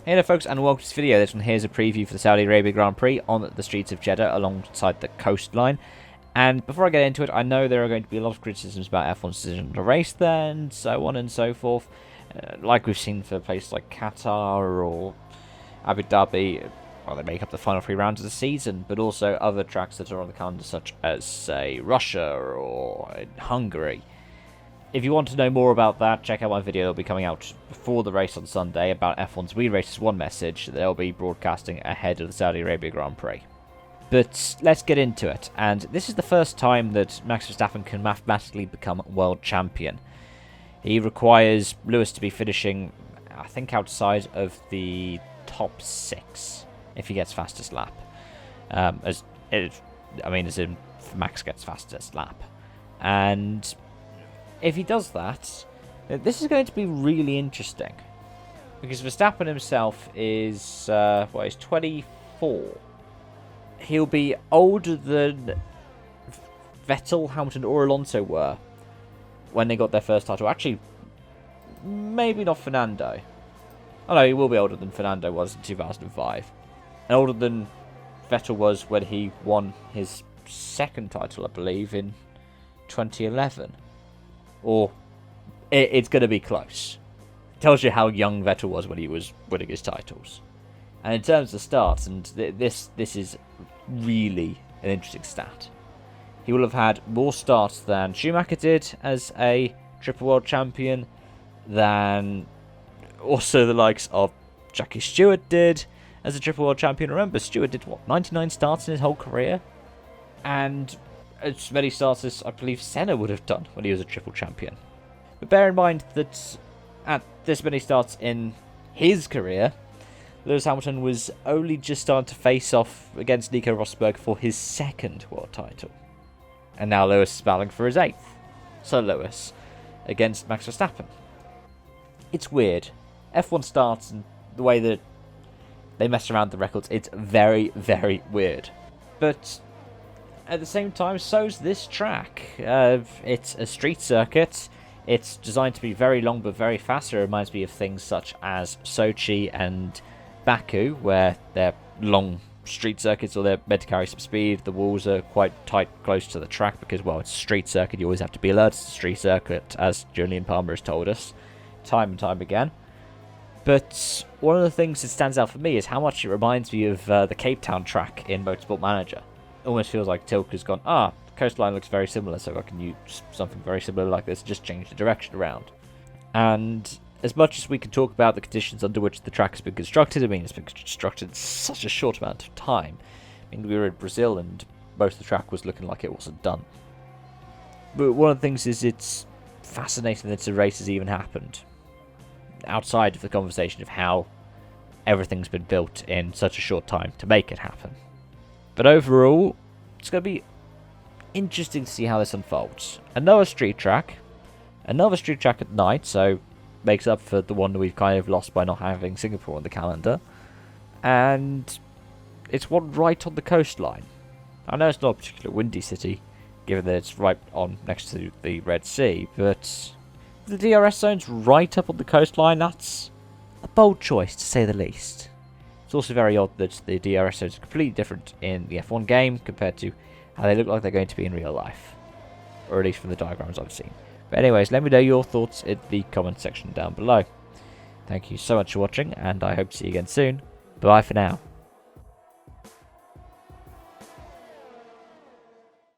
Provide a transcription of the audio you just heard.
Hey there folks, and welcome to this video. This one here's a preview for the Saudi Arabia Grand Prix on the streets of Jeddah alongside the coastline. And before I get into it, I know there are going to be a lot of criticisms about F1's decision to race there and so on and so forth. Like we've seen for places like Qatar or Abu Dhabi, well, they make up the final 3 rounds of the season, but also other tracks that are on the calendar such as, say, Russia or Hungary. If you want to know more about that, check out my video. It'll be coming out before the race on Sunday about F1's We Races 1 message that they'll be broadcasting ahead of the Saudi Arabia Grand Prix. But let's get into it. And this is the first time that Max Verstappen can mathematically become world champion. He requires Lewis to be finishing, I think, outside of the top 6 if he gets fastest lap. As in Max gets fastest lap. And if he does that, this is going to be really interesting. Because Verstappen himself is, he's 24. He'll be older than Vettel, Hamilton or Alonso were when they got their first title. Actually, maybe not Fernando. Oh no, he will be older than Fernando was in 2005. And older than Vettel was when he won his second title, I believe, in 2011. Or it's going to be close. It tells you how young Vettel was when he was winning his titles. And in terms of starts, and this is really an interesting stat. He will have had more starts than Schumacher did as a triple world champion, than also the likes of Jackie Stewart did as a triple world champion. Remember, Stewart did, 99 starts in his whole career? And as many starts as I believe Senna would have done when he was a triple champion. But bear in mind that at this many starts in his career, Lewis Hamilton was only just starting to face off against Nico Rosberg for his second world title. And now Lewis is battling for his 8th. So Lewis against Max Verstappen. It's weird. F1 starts and the way that they mess around the records, it's very, very weird. But at the same time, so's this track. It's a street circuit. It's designed to be very long but very fast. It reminds me of things such as Sochi and Baku, where they're long street circuits, or they're meant to carry some speed. The walls are quite tight, close to the track, because, well, it's a street circuit. You always have to be alert. It's a street circuit, as Julian Palmer has told us time and time again. But one of the things that stands out for me is how much it reminds me of the Cape Town track in Motorsport Manager. It almost feels like Tilke's gone, the coastline looks very similar, so I can use something very similar like this, just change the direction around. And as much as we can talk about the conditions under which the track has been constructed, it's been constructed in such a short amount of time. We were in Brazil and most of the track was looking like it wasn't done. But one of the things is, it's fascinating that the race has even happened, outside of the conversation of how everything's been built in such a short time to make it happen. But overall, it's going to be interesting to see how this unfolds. Another street track at night, so makes up for the one that we've kind of lost by not having Singapore on the calendar. And it's one right on the coastline. I know it's not a particularly windy city, given that it's right on next to the Red Sea, but the DRS zone's right up on the coastline. That's a bold choice, to say the least. It's also very odd that the DRS zones are completely different in the F1 game compared to how they look like they're going to be in real life. Or at least from the diagrams I've seen. But anyways, let me know your thoughts in the comment section down below. Thank you so much for watching, and I hope to see you again soon. Bye for now.